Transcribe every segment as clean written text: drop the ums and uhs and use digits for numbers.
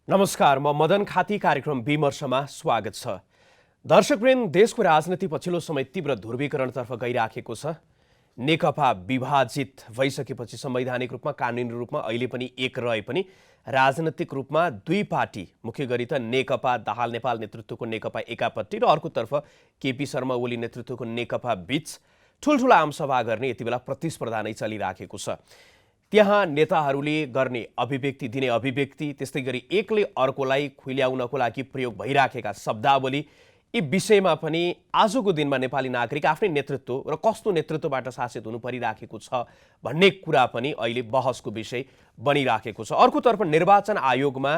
नमस्कार, म मदन खाती कार्यक्रम विमर्शमा स्वागत छ। दर्शकवृन्द, देशको राजनीति पछिल्लो समय तीव्र ध्रुवीकरणतर्फ गइराखेको छ। नेकपा विभाजित भइसकेपछि संवैधानिक रूपमा कानुनी रूपमा अहिले पनि एक रहे पनि राजनीतिक रूपमा दुई पार्टी, मुख्य गरी त नेकपा दाहाल नेपाल नेतृत्वको नेकपा एकापट्टि र अर्कोतर्फ केपी शर्मा ओली नेतृत्वको नेकपा बीच ठुल्ठुला आमसभा गर्ने यति बेला प्रतिस्पर्धा नै चलिराखेको छ। त्यहाँ नेताहरूले गर्ने अभिव्यक्ति दिने अभिव्यक्ति, त्यस्तै गरी एकले अर्कोलाई खुल्याउनको लागि प्रयोग भइराखेका शब्दावली, यी विषयमा पनि आजको दिनमा नेपाली नागरिक आफ्नै नेतृत्व र कस्तो नेतृत्वबाट शासित हुनु परिराखेको छ भन्ने कुरा पनि अहिले बहसको विषय बनिराखेको छ। अर्कोतर्फ निर्वाचन आयोगमा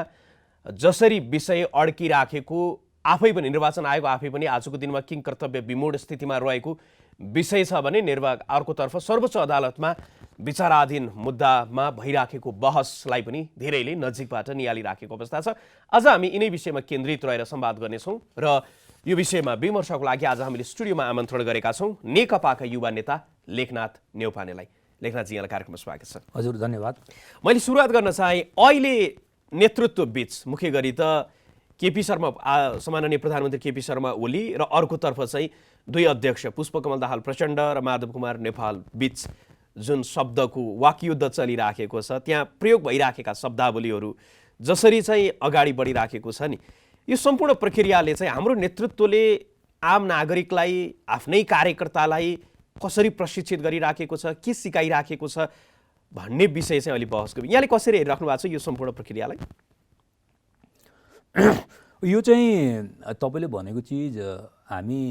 जसरी विषय अड्किराखेको, आफै पनि निर्वाचन आयोग आफै पनि आजको दिनमा किङ कर्तव्य विमूढ स्थितिमा रहेको विषय छ भने अर्कोतर्फ सर्वोच्च अदालतमा विचाराधीन मुद्दामा भइराखेको बहसलाई पनि धेरैले नजिकबाट नियालिराखेको अवस्था छ। आज हामी यिनै विषयमा केन्द्रित रहेर संवाद गर्नेछौँ र यो विषयमा विमर्शको लागि आज हामीले स्टुडियोमा आमन्त्रण गरेका छौँ नेकपाका युवा नेता लेखनाथ न्यौपानेलाई। लेखनाथजी, यहाँलाई कार्यक्रममा स्वागत छ। हजुर, धन्यवाद। मैले सुरुवात गर्न चाहे, अहिले नेतृत्व बीच मुख्य गरी त केपी शर्मा, सम्माननीय प्रधानमन्त्री केपी शर्मा ओली र अर्कोतर्फ चाहिँ दुई अध्यक्ष पुष्पकमल दाहाल प्रचण्ड र माधव कुमार नेपाल बीच जुन शब्दको वाकयुद्ध चलिराखेको छ, त्यहाँ प्रयोग भइराखेका शब्दावलीहरू जसरी चाहिँ अगाडि बढिराखेको छ नि, यो सम्पूर्ण प्रक्रियाले चाहिँ हाम्रो नेतृत्वले आम नागरिकलाई, आफ्नै कार्यकर्तालाई कसरी प्रशिक्षित गरिराखेको छ, के सिकाइराखेको छ भन्ने विषय चाहिँ अहिले बहस गर्यो। यहाँले कसरी हेरिराख्नु भएको छ यो सम्पूर्ण प्रक्रियालाई? यो चाहिँ तपाईँले भनेको चिज हामी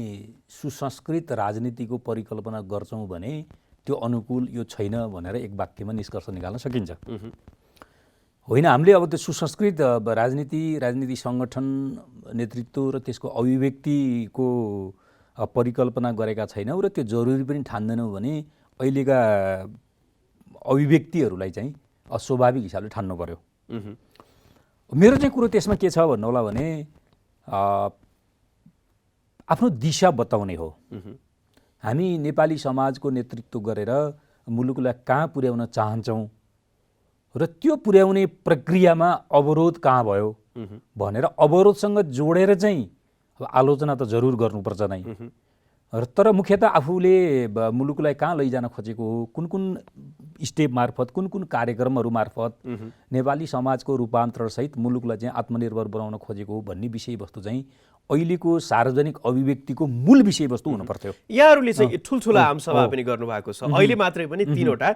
सुसंस्कृत राजनीतिको परिकल्पना गर्छौँ भने त्यो अनुकूल यो छैन भनेर एक वाक्यमा निष्कर्ष निकाल्न सकिन्छ। होइन, हामीले अब त्यो सुसंस्कृत राजनीति सङ्गठन, नेतृत्व र त्यसको अभिव्यक्तिको परिकल्पना गरेका छैनौँ र त्यो जरुरी पनि ठान्दैनौँ भने अहिलेका अभिव्यक्तिहरूलाई चाहिँ अस्वाभाविक हिसाबले ठान्नु पर्यो। मेरो चाहिँ कुरो त्यसमा के छ भन्नु होला भने आफ्नो दिशा बताउने हो। हामी नेपाली समाजको नेतृत्व गरेर मुलुकलाई कहाँ पुर्याउन चाहन्छौँ र त्यो पुर्याउने प्रक्रियामा अवरोध कहाँ भयो भनेर अवरोधसँग जोडेर चाहिँ अब आलोचना त जरुर गर्नुपर्छ नै। तर मुख्यतः आफूले मुलुकलाई कहाँ लैजान खोजेको हो, कुन कुन स्टेप मार्फत, कुन कुन कार्यक्रमहरू मार्फत नेपाली समाजको रूपान्तरणसहित मुलुकलाई चाहिँ आत्मनिर्भर बनाउन खोजेको हो भन्ने विषयवस्तु चाहिँ अहिलेको सार्वजनिक अभिव्यक्तिको मूल विषयवस्तु हुनुपर्थ्यो। यहाँहरूले चाहिँ ठुल्ठुला आमसभा पनि गर्नुभएको छ। अहिले मात्रै पनि 3वटा,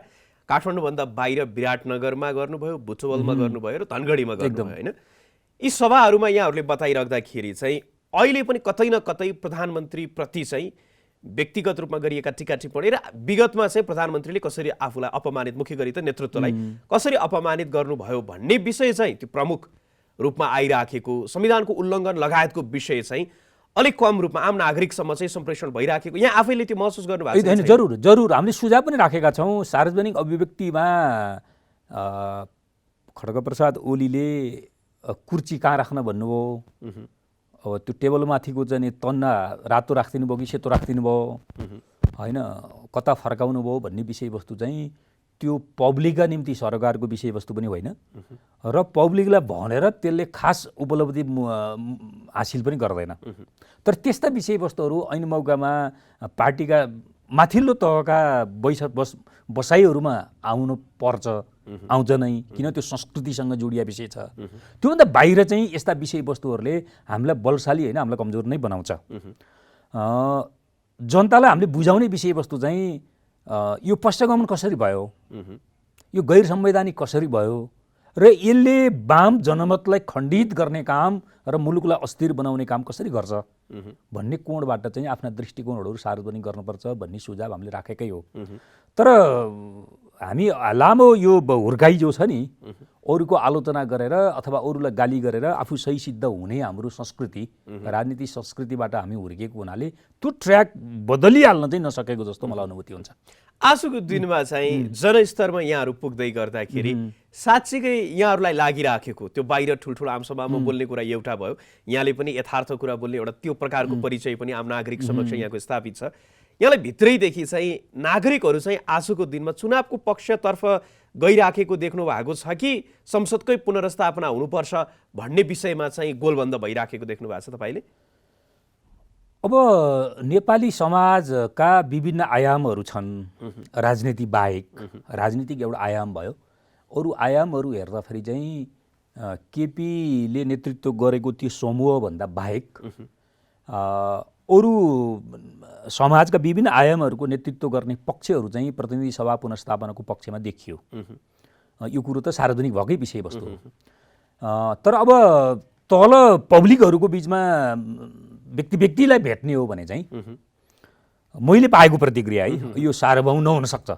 काठमाडौँभन्दा बाहिर विराटनगरमा गर्नुभयो, बुटवलमा गर्नुभयो र धनगढीमा गर्नुभयो। होइन, यी सभाहरूमा यहाँहरूले बताइराख्दाखेरि चाहिँ अहिले पनि कतै न कतै प्रधानमन्त्रीप्रति चाहिँ व्यक्तिगत रूपमा गरिएका टीका टिप्पणी र विगतमा चाहिँ प्रधानमन्त्रीले कसरी आफूलाई अपमानित, मुख्य गरी त नेतृत्वलाई कसरी अपमानित गर्नुभयो भन्ने विषय चाहिँ त्यो प्रमुख रूपमा आइराखेको, संविधानको उल्लङ्घन लगायतको विषय चाहिँ अलिक कम रूपमा आम नागरिकसम्म चाहिँ सम्प्रेषण भइराखेको, यहाँ आफैले त्यो महसुस गर्नुभएको छ? जरुर हामीले सुझाव पनि राखेका छौँ। सार्वजनिक अभिव्यक्तिमा खड्गप्रसाद ओलीले कुर्ची कहाँ राख्न भन्नुभयो, अब त्यो टेबलमाथिको चाहिँ तन्ना रातो राखिदिनु भयो कि सेतो राखिदिनु भयो, होइन, कता फर्काउनु भयो भन्ने विषयवस्तु चाहिँ त्यो पब्लिकका निम्ति सरकारको विषयवस्तु पनि होइन र पब्लिकलाई भनेर त्यसले खास उपलब्धि हासिल पनि गर्दैन। तर त्यस्ता विषयवस्तुहरू ऐन मौकामा पार्टीका माथिल्लो तहका बसाइहरूमा आउनु पर्छ, आउँछ नै, किन त्यो संस्कृतिसँग जोडिया विषय छ। त्योभन्दा बाहिर चाहिँ यस्ता विषयवस्तुहरूले हामीलाई बलशाली होइन, हामीलाई कमजोर नै बनाउँछ। जनतालाई हामीले बुझाउने विषयवस्तु चाहिँ यो पश्चगमन कसरी भयो, यो गैर संवैधानिक कसरी भयो र यसले वाम जनमतलाई खण्डित गर्ने काम र मुलुकलाई अस्थिर बनाउने काम कसरी गर्छ भन्ने कोणबाट चाहिँ आफ्ना दृष्टिकोणहरू सार्वजनिक गर्नुपर्छ भन्ने सुझाव हामीले राखेकै हो। तर हामी लामो यो हुर्काइ जो छ नि, अरूको आलोचना गरेर अथवा अरूलाई गाली गरेर आफू सही सिद्ध हुने हाम्रो संस्कृति, राजनीति संस्कृतिबाट हामी हुर्किएको हुनाले त्यो ट्र्याक बदलिहाल्न चाहिँ नसकेको जस्तो मलाई अनुभूति हुन्छ। आजको दिनमा चाहिँ जनस्तरमा यहाँहरू पुग्दै गर्दाखेरि साँच्चीकै यहाँहरूलाई लागिराखेको त्यो बाहिर ठुल्ठुलो आमसभामा बोल्ने कुरा एउटा भयो, यहाँले पनि यथार्थ कुरा बोल्ने एउटा त्यो प्रकारको परिचय पनि आम नागरिक समक्ष यहाँको स्थापित छ। यहाँलाई भित्रैदेखि चाहिँ नागरिकहरू चाहिँ आजको दिनमा चुनावको पक्षतर्फ गइराखेको देख्नु भएको छ कि संसदकै पुनर्स्थापना हुनुपर्छ भन्ने विषयमा चाहिँ गोलबन्द भइराखेको देख्नु भएको छ तपाईँले? अब नेपाली समाजका विभिन्न आयामहरू छन्, राजनीति बाहेक। राजनीतिक एउटा आयाम भयो, अरू आयामहरू हेर्दाखेरि चाहिँ केपीले नेतृत्व गरेको त्यो समूहभन्दा बाहेक अरू समाजका विभिन्न आयामहरूको नेतृत्व गर्ने पक्षहरू चाहिँ प्रतिनिधि सभा पुनर्स्थापनाको पक्षमा देखियो। यो कुरो त सार्वजनिक भएकै विषयवस्तु हो। तर अब तल पब्लिकहरूको बिचमा व्यक्तिलाई भेट्ने हो भने चाहिँ मैले पाएको प्रतिक्रिया है, यो सार्वभौम नहुन सक्छ,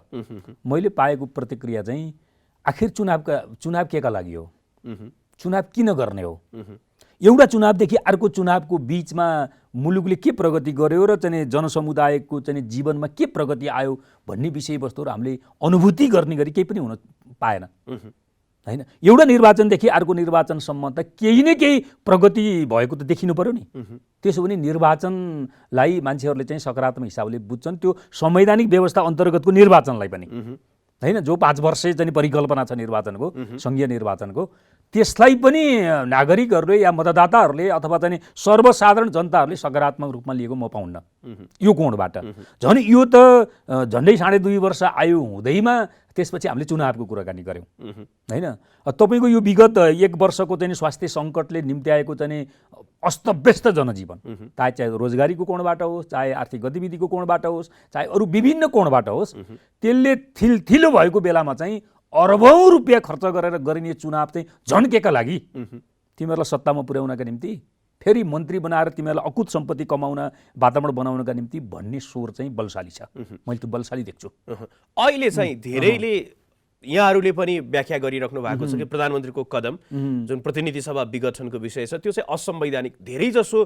मैले पाएको प्रतिक्रिया चाहिँ आखिर चुनाव केका लागि हो, चुनाव किन गर्ने हो, एउटा चुनावदेखि अर्को चुनावको बिचमा मुलुकले के प्रगति गर्यो र चाहिँ जनसमुदायको चाहिँ जीवनमा के प्रगति आयो भन्ने विषयवस्तुहरू हामीले अनुभूति गर्ने गरी केही पनि हुन पाएन हैन। एउटा निर्वाचनदेखि अर्को निर्वाचनसम्म त केही न केही प्रगति भएको त देखिनु पर्यो नि। त्यसो भने निर्वाचनलाई मान्छेहरूले चाहिँ सकारात्मक हिसाबले बुझ्छन्, त्यो संवैधानिक व्यवस्था अन्तर्गतको निर्वाचनलाई पनि हैन, जो 5 वर्ष चाहिँ परिकल्पना छ निर्वाचनको, सङ्घीय निर्वाचनको, त्यसलाई पनि नागरिकहरूले या मतदाताहरूले अथवा चाहिँ सर्वसाधारण जनताहरूले सकारात्मक रूपमा लिएको म पाउन्न यो कोणबाट। झन् यो त झन्डै 2.5 वर्ष आयु हुँदैमा त्यसपछि हामीले चुनावको कुराकानी गऱ्यौँ हैन। तपाईँको यो विगत 1 वर्षको चाहिँ स्वास्थ्य सङ्कटले निम्त्याएको चाहिँ अस्तव्यस्त जनजीवन, चाहे रोजगारीको कोणबाट होस्, चाहे आर्थिक गतिविधिको कोणबाट होस्, चाहे अरू विभिन्न कोणबाट होस्, त्यसले थिलो भएको बेलामा चाहिँ अरबौँ रुपियाँ खर्च गरेर गरिने चुनाव चाहिँ झन् केका लागि? तिमीहरूलाई सत्तामा पुर्याउनका निम्ति, फेरि मन्त्री बनाएर तिमीहरूलाई अकुत सम्पत्ति कमाउन, वातावरण बनाउनका निम्ति भन्ने स्वर चाहिँ बलशाली छ। मैले त्यो बलशाली देख्छु। अहिले चाहिँ धेरैले यहाँहरूले पनि व्याख्या गरिराख्नु भएको छ कि प्रधानमन्त्रीको कदम जुन प्रतिनिधि सभा विघटनको विषय छ त्यो चाहिँ असंवैधानिक, धेरैजसो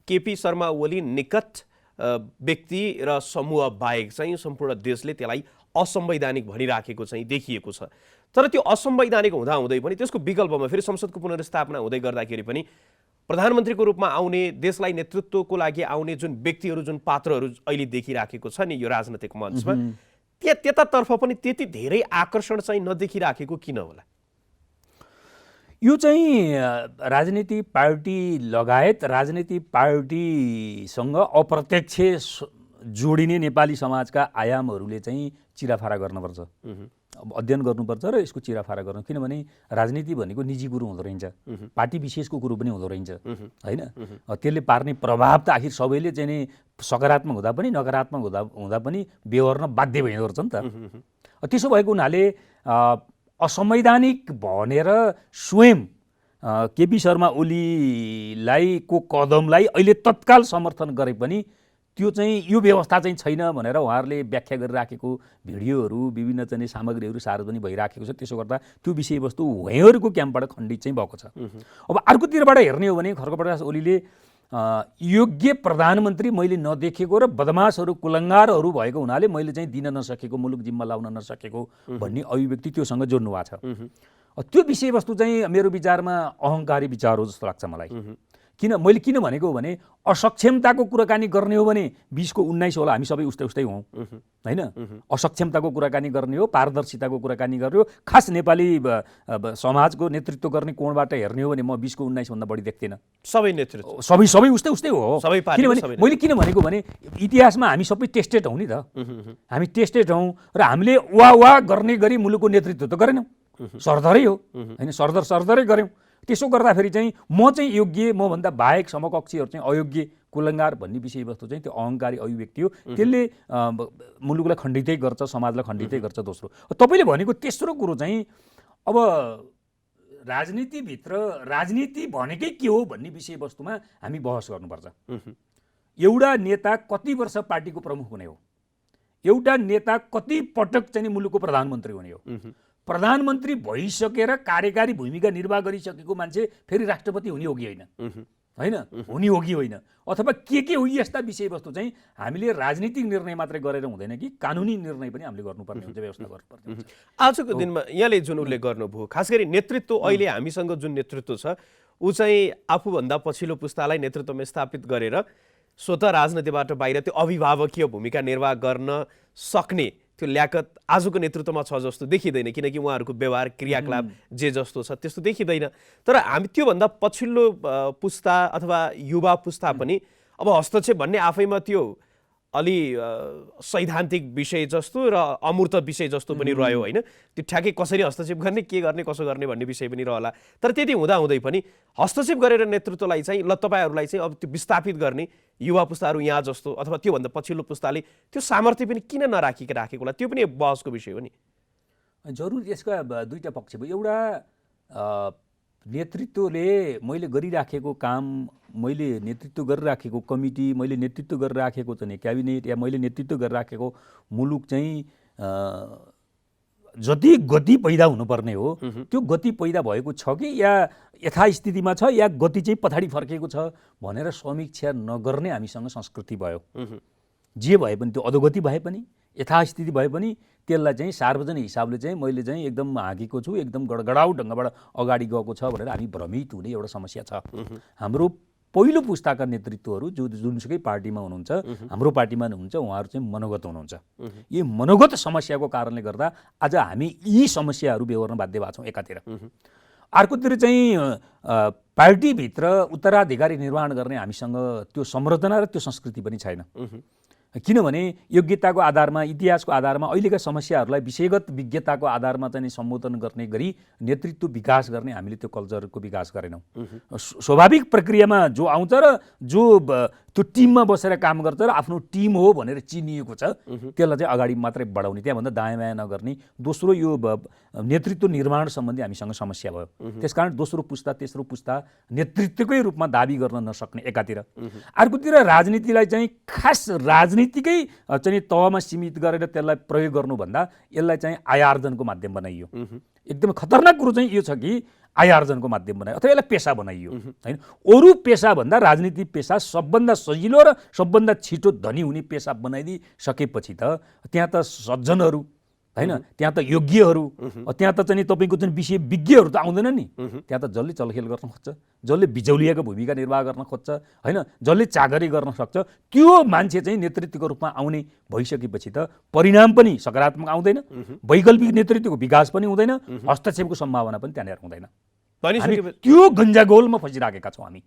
केपी शर्मा ओली निकट व्यक्ति र समूह बाहेक चाहिँ सम्पूर्ण देशले त्यसलाई असंवैधानिक भनिराखेको चाहिँ देखिएको छ। तर त्यो असंवैधानिक हुँदाहुँदै पनि त्यसको विकल्पमा फेरि संसदको पुनर्स्थापना हुँदै गर्दाखेरि पनि प्रधानमन्त्रीको रूपमा आउने, देशलाई नेतृत्वको लागि आउने जुन व्यक्तिहरू, जुन पात्रहरू अहिले देखिराखेको छ नि यो राजनैतिक मञ्चमा, त्यतातर्फ पनि त्यति धेरै आकर्षण चाहिँ नदेखिराखेको किन होला? यो चाहिँ राजनीतिक पार्टी लगायत राजनीतिक पार्टीसँग अप्रत्यक्ष जोडिने नेपाली समाजका आयामहरूले चाहिँ चिराफारा गर्नुपर्छ, अध्ययन गर्नुपर्छ र यसको चिराफारा गर्नु। किनभने राजनीति भनेको निजी कुरो हुँदो रहेछ, पार्टी विशेषको कुरो पनि हुँदो रहेछ हैन। त्यसले पार्ने प्रभाव त आखिर सबैले चाहिँ नि सकारात्मक हुँदा पनि नकारात्मक हुँदा पनि बेहोर्न बाध्य भइदो रहेछ नि त। त्यसो भएको हुनाले असंवैधानिक भनेर स्वयं केपी शर्मा ओलीलाई को कदमलाई अहिले तत्काल समर्थन गरे पनि त्यो चाहिँ यो व्यवस्था चाहिँ छैन भनेर उहाँहरूले व्याख्या गरिराखेको भिडियोहरू, विभिन्न चाहिँ सामग्रीहरू सार्वजनिक भइराखेको छ। त्यसो गर्दा त्यो विषयवस्तु उहाँहरूको क्याम्पबाट खण्डित चाहिँ भएको छ। अब अर्कोतिरबाट हेर्ने हो भने खड्गप्रकाश ओलीले योग्य प्रधानमन्त्री मैले नदेखेको र बदमासहरू कुलङ्गारहरू भएको हुनाले मैले चाहिँ दिन नसकेको, मुलुक जिम्मा लाउन नसकेको भन्ने अभिव्यक्ति त्योसँग जोड्नु भएको छ। त्यो विषयवस्तु चाहिँ मेरो विचारमा अहङ्कारी विचार हो जस्तो लाग्छ मलाई। मैले किन भनेको हो भने असक्षमताको कुराकानी गर्ने हो भने 20 को 19 होला, हामी सबै उस्तै हौँ हैन। असक्षमताको कुराकानी गर्ने हो, पारदर्शिताको कुराकानी गर्ने हो, खास नेपाली समाजको नेतृत्व गर्ने कोणबाट हेर्ने हो भने म 20 को 19 भन्दा बढी देख्दिनँ। सबै नेतृत्व सबै उस्तै हो। किनभने मैले किन भनेको भने इतिहासमा हामी सबै टेस्टेड हौँ नि त, हामी टेस्टेड हौँ र हामीले वाह गर्ने गरी मुलुकको नेतृत्व त गरेनौँ, सरदरै हो हैन, सरदरै गऱ्यौँ। त्यसो गर्दाखेरि चाहिँ म चाहिँ योग्य, मभन्दा बाहेक समकक्षीहरू चाहिँ अयोग्य, कुलङ्गार भन्ने विषयवस्तु चाहिँ त्यो अहङ्कारी अभिव्यक्ति हो। त्यसले मुलुकलाई खण्डितै गर्छ, समाजलाई खण्डितै गर्छ। दोस्रो, तपाईँले भनेको तेस्रो कुरो चाहिँ अब राजनीतिभित्र राजनीति भनेकै के हो भन्ने विषयवस्तुमा हामी बहस गर्नुपर्छ। एउटा नेता कति वर्ष पार्टीको प्रमुख हुने हो, एउटा नेता कति पटक चाहिँ मुलुकको प्रधानमन्त्री हुने हो, प्रधानमन्त्री भइसकेर कार्यकारी भूमिका निर्वाह गरिसकेको मान्छे फेरि राष्ट्रपति हुने हो कि होइन हैन, हुने हो कि होइन, अथवा के हो, यस्ता विषयवस्तु चाहिँ हामीले राजनीतिक निर्णय मात्रै गरेर हुँदैन कि कानुनी निर्णय पनि हामीले गर्नुपर्ने हुन्छ, व्यवस्था गर्नुपर्ने हुन्छ। आजको दिनमा यहाँले जुन उल्लेख गर्नुभयो, खास गरी नेतृत्व, अहिले हामीसँग जुन नेतृत्व छ ऊ चाहिँ आफूभन्दा पछिल्लो पुस्तालाई नेतृत्वमा स्थापित गरेर स्वतः राजनीतिबाट बाहिर त्यो अभिभावकीय भूमिका निर्वाह गर्न सक्ने त्यो ल्याकत आजको नेतृत्वमा छ जस्तो देखिँदैन, किनकि उहाँहरूको व्यवहार क्रियाकलाप जे जस्तो छ त्यस्तो देखिँदैन। तर हामी त्योभन्दा पछिल्लो पुस्ता अथवा युवा पुस्ता पनि अब हस्तक्षेप भन्ने आफैमा त्यो अलि सैद्धान्तिक विषय जस्तो र अमूर्त विषय जस्तो पनि रह्यो होइन। त्यो ठ्याक्कै कसरी हस्तक्षेप गर्ने, के गर्ने, कसो गर्ने भन्ने विषय पनि रहला। तर त्यति हुँदाहुँदै पनि हस्तक्षेप गरेर नेतृत्वलाई चाहिँ ल तपाईँहरूलाई चाहिँ अब त्यो विस्थापित गर्ने युवा पुस्ताहरू यहाँ जस्तो अथवा त्योभन्दा पछिल्लो पुस्ताले त्यो सामर्थ्य पनि किन नराखेको होला, त्यो पनि बहसको विषय हो नि। जरुर यसका दुईटा पक्ष भयो। एउटा नेतृत्वले मैले गरिराखेको काम, मैले नेतृत्व गरिराखेको कमिटी, मैले नेतृत्व गरिराखेको चाहिँ क्याबिनेट या मैले नेतृत्व गरिराखेको मुलुक चाहिँ जति गति पैदा हुनुपर्ने हो त्यो गति पैदा भएको छ कि या यथास्थितिमा छ या गति चाहिँ पछाडि फर्केको छ भनेर समीक्षा नगर्ने हामीसँग संस्कृति भयो। जे भए पनि त्यो अधोगति भए पनि यथास्थिति भए पनि त्यसलाई चाहिँ सार्वजनिक हिसाबले चाहिँ मैले चाहिँ एकदम हाँकेको छु, एकदम गडगडाउ ढङ्गबाट अगाडि गएको छ भनेर हामी भ्रमित हुने एउटा समस्या छ। हाम्रो पहिलो पुस्ताका नेतृत्वहरू जो जुनसुकै पार्टीमा हुनुहुन्छ, हाम्रो पार्टीमा हुनुहुन्छ, उहाँहरू चाहिँ मनोगत हुनुहुन्छ। यी मनोगत समस्याको कारणले गर्दा आज हामी यी समस्याहरू बेहोर्न बाध्य भएको छौँ एकातिर। अर्कोतिर चाहिँ पार्टीभित्र उत्तराधिकारी निर्माण गर्ने हामीसँग त्यो संरचना र त्यो संस्कृति पनि छैन। किनभने योग्यताको आधारमा, इतिहासको आधारमा अहिलेका समस्याहरूलाई विषयगत विज्ञताको आधारमा चाहिँ सम्बोधन गर्ने गरी नेतृत्व विकास गर्ने हामीले त्यो कल्चरको विकास गरेनौँ। स्वाभाविक प्रक्रियामा जो आउँछ र जो त्यो टिममा बसेर काम गर्छ र आफ्नो टिम हो भनेर चिनिएको छ त्यसलाई चाहिँ अगाडि मात्रै बढाउने, त्यहाँभन्दा दायाँ बायाँ नगर्ने। दोस्रो यो नेतृत्व निर्माण सम्बन्धी हामीसँग समस्या भयो। त्यसकारण दोस्रो पुस्ता तेस्रो पुस्ता नेतृत्वकै रूपमा दाबी गर्न नसक्ने एकातिर। अर्कोतिर राजनीतिलाई चाहिँ खास राजनीतिकै चाहिँ तहमा सीमित गरेर त्यसलाई प्रयोग गर्नुभन्दा यसलाई चाहिँ आयार्जनको माध्यम बनाइयो। एकदमै खतरनाक कुरो चाहिँ यो छ कि आयार्जनको माध्यम बनाइयो अथवा यसलाई पेसा बनाइयो होइन। अरू पेसाभन्दा राजनीति पेसा सबभन्दा सजिलो र सबभन्दा छिटो धनी हुने पेसा बनाइदिइसकेपछि त त्यहाँ त सज्जनहरू होइन, त्यहाँ त योग्यहरू, त्यहाँ त चाहिँ तपाईँको चाहिँ विषय विज्ञहरू त आउँदैन नि। त्यहाँ त जसले चलखेल गर्न खोज्छ, जसले बिचौलियाको भूमिका निर्वाह गर्न खोज्छ होइन, जसले चाकरी गर्न सक्छ त्यो मान्छे चाहिँ नेतृत्वको रूपमा आउने भइसकेपछि त परिणाम पनि सकारात्मक आउँदैन, वैकल्पिक नेतृत्वको विकास पनि हुँदैन, हस्तक्षेपको सम्भावना पनि त्यहाँनिर हुँदैन। त्यो गन्जागोलमा फसिराखेका छौँ हामी।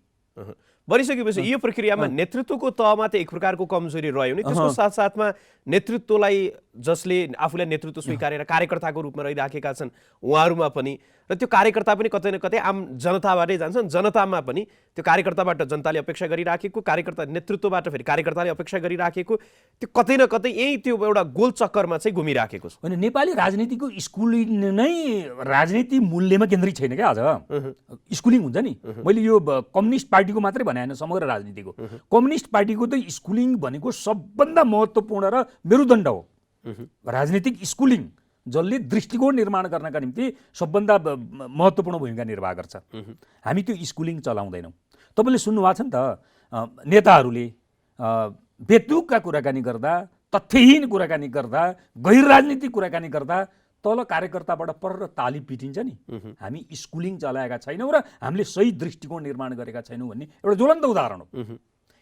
बनिसकेपछि यो प्रक्रियामा नेतृत्वको तहमा त एक प्रकारको कमजोरी रह्यो नि। त्यसको साथसाथमा नेतृत्वलाई जसले आफूलाई नेतृत्व स्वीकारेर कार्यकर्ताको रूपमा रहिराखेका छन् उहाँहरूमा पनि, र त्यो कार्यकर्ता पनि कतै न कतै आम जनताबाटै जान्छन्, जनतामा पनि त्यो कार्यकर्ताबाट जनताले अपेक्षा गरिराखेको, कार्यकर्ता नेतृत्वबाट फेरि कार्यकर्ताले अपेक्षा गरिराखेको, त्यो कतै न कतै यही त्यो एउटा गोल चक्करमा चाहिँ घुमिराखेको छ। अनि नेपाली राजनीतिको स्कुलिङ नै राजनीति मूल्यमा केन्द्रित छैन क्या। आज स्कुलिङ हुन्छ नि, मैले यो कम्युनिस्ट पार्टीको मात्रै भने होइन, समग्र राजनीतिको कम्युनिस्ट पार्टीको त स्कुलिङ भनेको सबभन्दा महत्त्वपूर्ण र मेरुदण्ड हो। राजनीतिक स्कुलिङ जसले दृष्टिकोण निर्माण गर्नका निम्ति सबभन्दा महत्त्वपूर्ण भूमिका निर्वाह गर्छ। हामी त्यो स्कुलिङ चलाउँदैनौँ। तपाईँले सुन्नुभएको छ नि त, नेताहरूले बेतुकका कुराकानी गर्दा, तथ्यहीन कुराकानी गर्दा, गैर राजनीतिक कुराकानी गर्दा तल कार्यकर्ताबाट पर ताली पिटिन्छ नि। हामी स्कुलिङ चलाएका छैनौँ र हामीले सही दृष्टिकोण निर्माण गरेका छैनौँ भन्ने एउटा ज्वलन्त उदाहरण हो।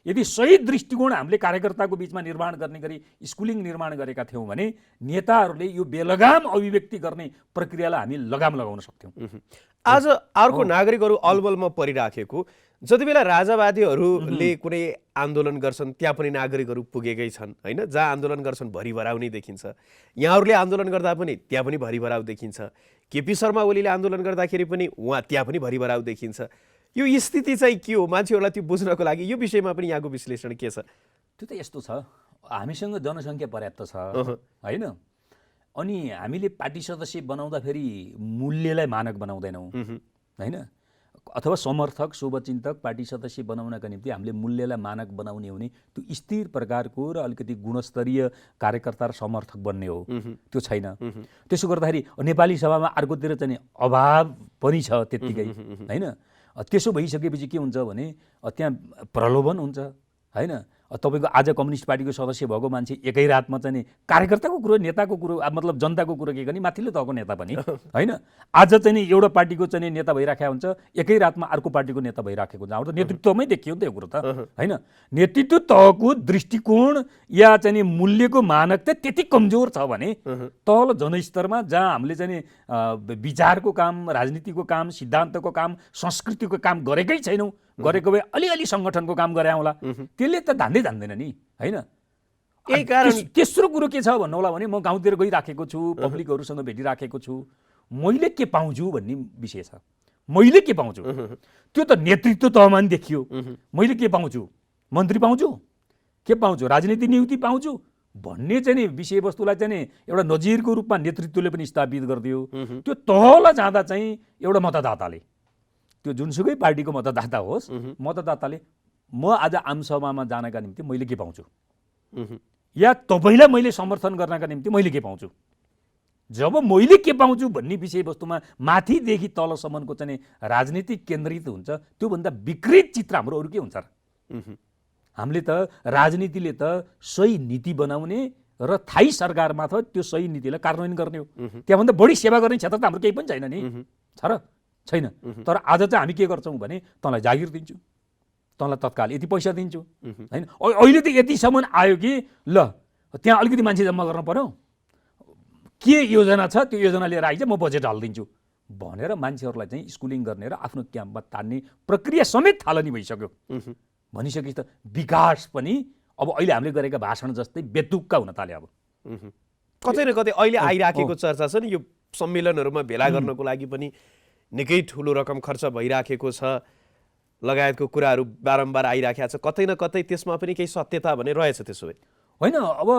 यदि सही दृष्टिकोण हामीले कार्यकर्ताको बिचमा निर्माण गर्ने गरी स्कुलिङ निर्माण गरेका थियौँ भने नेताहरूले यो बेलगाम अभिव्यक्ति गर्ने प्रक्रियालाई हामी लगाम लगाउन सक्थ्यौँ। आज अर्को नागरिकहरू अलबलमा परिराखेको, जति बेला राजावादीहरूले कुनै आन्दोलन गर्छन् त्यहाँ पनि नागरिकहरू पुगेकै छन् होइन। जहाँ आन्दोलन गर्छन् भरिभराउ नै देखिन्छ, यहाँहरूले आन्दोलन गर्दा पनि त्यहाँ पनि भरिभराउ देखिन्छ, केपी शर्मा ओलीले आन्दोलन गर्दाखेरि पनि त्यहाँ पनि भरिभराउ देखिन्छ। यो स्थिति चाहिँ के हो, मान्छेहरूलाई त्यो बुझ्नको लागि यो विषयमा पनि यहाँको विश्लेषण के छ? त्यो त यस्तो छ, हामीसँग जनसङ्ख्या पर्याप्त छ होइन, अनि हामीले पार्टी सदस्य बनाउँदाखेरि मूल्यलाई मानक बनाउँदैनौँ होइन, अथवा समर्थक शुभचिन्तक पार्टी सदस्य बनाउनका निम्ति हामीले मूल्यलाई मानक बनाउने हो भने त्यो स्थिर प्रकारको र अलिकति गुणस्तरीय कार्यकर्ता र समर्थक बन्ने हो, त्यो छैन। त्यसो गर्दाखेरि नेपाली सभामा अर्कोतिर चाहिँ अभाव पनि छ त्यत्तिकै होइन। त्यसो भइसकेपछि के हुन्छ भने त्यहाँ प्रलोभन हुन्छ होइन, तपाईँको आज कम्युनिस्ट पार्टीको सदस्य भएको मान्छे एकै रातमा चाहिँ नि कार्यकर्ताको कुरो नेताको कुरो मतलब जनताको कुरो के गर्ने माथिल्लो तहको नेता पनि होइन। आज चाहिँ नि एउटा पार्टीको चाहिँ नि नेता भइराखेको हुन्छ, एकै रातमा अर्को पार्टीको नेता भइराखेको हुन्छ। हाम्रो त नेतृत्वमै देखियो नि त यो कुरो त होइन। नेतृत्व तहको दृष्टिकोण या चाहिँ नि मूल्यको मानक त त्यति कमजोर छ भने तल जनस्तरमा जहाँ हामीले चाहिँ नि विचारको काम, राजनीतिको काम, सिद्धान्तको काम, संस्कृतिको काम गरेकै छैनौँ, गरेको भए अलिअलि सङ्गठनको काम गरे आउँला, त्यसले त धान्दै जान्दैन नि होइन। यही कारण तेस्रो कुरो के छ भन्नु होला भने म गाउँतिर गइराखेको छु, पब्लिकहरूसँग भेटिराखेको छु, मैले के पाउँछु भन्ने विषय छ। मैले के पाउँछु त्यो त नेतृत्व तहमा नि देखियो। मैले के पाउँछु, मन्त्री पाउँछु, के पाउँछु, राजनीति नियुक्ति पाउँछु भन्ने चाहिँ नि विषयवस्तुलाई चाहिँ नि एउटा नजिरको रूपमा नेतृत्वले पनि स्थापित गरिदियो। त्यो तल जाँदा चाहिँ एउटा मतदाताले, त्यो जुनसुकै पार्टीको मतदाता होस्, मतदाताले म आज आमसभामा जानका निम्ति मैले के पाउँछु या तपाईँलाई मैले समर्थन गर्नका निम्ति मैले के पाउँछु, जब मैले के पाउँछु भन्ने विषयवस्तुमा माथिदेखि तलसम्मको चाहिँ राजनीतिक केन्द्रित हुन्छ, त्योभन्दा विकृत चित्र हाम्रो अरू के हुन्छ र। हामीले त राजनीतिले त सही नीति बनाउने र थाई सरकार मार्फत त्यो सही नीतिलाई कार्यान्वयन गर्ने हो। त्यहाँभन्दा बढी सेवा गर्ने क्षेत्र त हाम्रो केही पनि छैन नि, छ र छैन। तर आज चाहिँ हामी के गर्छौँ भने तँलाई जागिर दिन्छु, तँलाई तत्काल यति पैसा दिन्छु होइन। अहिले त यतिसम्म आयो कि ल त्यहाँ अलिकति मान्छे जम्मा गर्न पर्यो, के योजना छ त्यो योजना लिएर आइज म बजेट हालिदिन्छु भनेर मान्छेहरूलाई चाहिँ स्कुलिङ गर्ने र आफ्नो क्याम्पमा तान्ने प्रक्रिया समेत थालनी भइसक्यो। भनिसकेपछि त विकास पनि अब अहिले हामीले गरेका भाषण जस्तै बेतुक्का हुन थाल्यो। अब कतै न कतै अहिले आइराखेको चर्चा छ नि, यो सम्मेलनहरूमा भेला गर्नको लागि पनि निकै ठुलो रकम खर्च भइराखेको छ लगायतको कुराहरू बारम्बार आइराखेको छ। कतै न कतै त्यसमा पनि केही सत्यता भने रहेछ त्यसो भए होइन। अब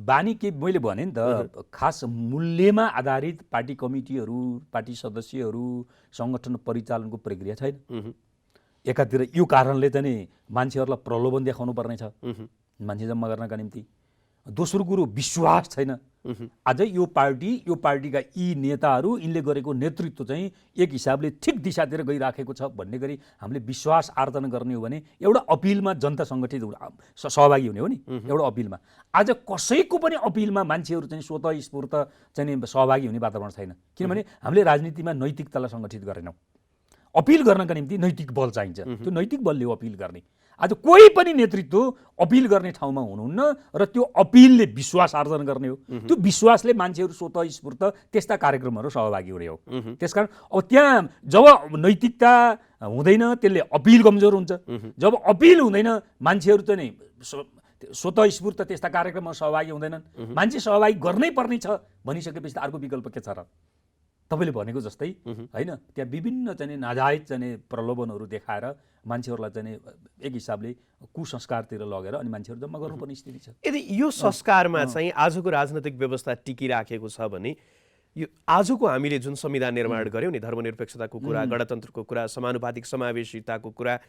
बानी के मैले भने नि त, खास मूल्यमा आधारित पार्टी कमिटीहरू, पार्टी सदस्यहरू, सङ्गठन परिचालनको प्रक्रिया छैन। एकातिर यो कारणले चाहिँ नि मान्छेहरूलाई प्रलोभन देखाउनु पर्ने छ मान्छे जम्मा गर्नका निम्ति। दोस्रो कुरो विश्वास छैन। आज यो पार्टीका यी नेताहरू, यिनले गरेको नेतृत्व चाहिँ एक हिसाबले ठिक दिशातिर गइराखेको छ भन्ने गरी हामीले विश्वास आर्जन गर्ने हो भने एउटा अपिलमा जनता सङ्गठित सहभागी हुने हो नि। एउटा अपिलमा आज कसैको पनि अपिलमा मान्छेहरू चाहिँ स्वतः स्फूर्त चाहिँ सहभागी हुने वातावरण छैन। किनभने हामीले राजनीतिमा नैतिकतालाई सङ्गठित गरेनौँ। अपिल गर्नका निम्ति नैतिक बल चाहिन्छ, त्यो नैतिक बलले हो अपिल गर्ने। आज कोही पनि नेतृत्व अपिल गर्ने ठाउँमा हुनुहुन्न र त्यो अपिलले विश्वास आर्जन गर्ने हो। त्यो विश्वासले मान्छेहरू स्वतः स्फूर्त त्यस्ता कार्यक्रमहरू सहभागी हुने हो। त्यसकारण अब त्यहाँ जब नैतिकता हुँदैन त्यसले अपिल कमजोर हुन्छ। जब अपिल हुँदैन मान्छेहरू चाहिँ नि स्वतः स्फूर्त त्यस्ता कार्यक्रममा सहभागी हुँदैनन्। मान्छे सहभागी गर्नै पर्ने छ भनिसकेपछि त अर्को विकल्प के छ र। तपाईँले भनेको जस्तै होइन, त्यहाँ विभिन्न चाहिँ नाजायज चाहिँ प्रलोभनहरू देखाएर मान्छेहरूलाई चाहिँ एक हिसाबले कुसंस्कारतिर लगेर अनि मान्छेहरू जम्मा गर्नुपर्ने स्थिति छ। यदि यो संस्कारमा चाहिँ आजको राजनैतिक व्यवस्था टिकिराखेको छ भने यो आजको हामीले जुन संविधान निर्माण गर्यौँ नि, धर्मनिरपेक्षताको कुरा, गणतन्त्रको कुरा, समानुपातिक समावेशिताको कुरा,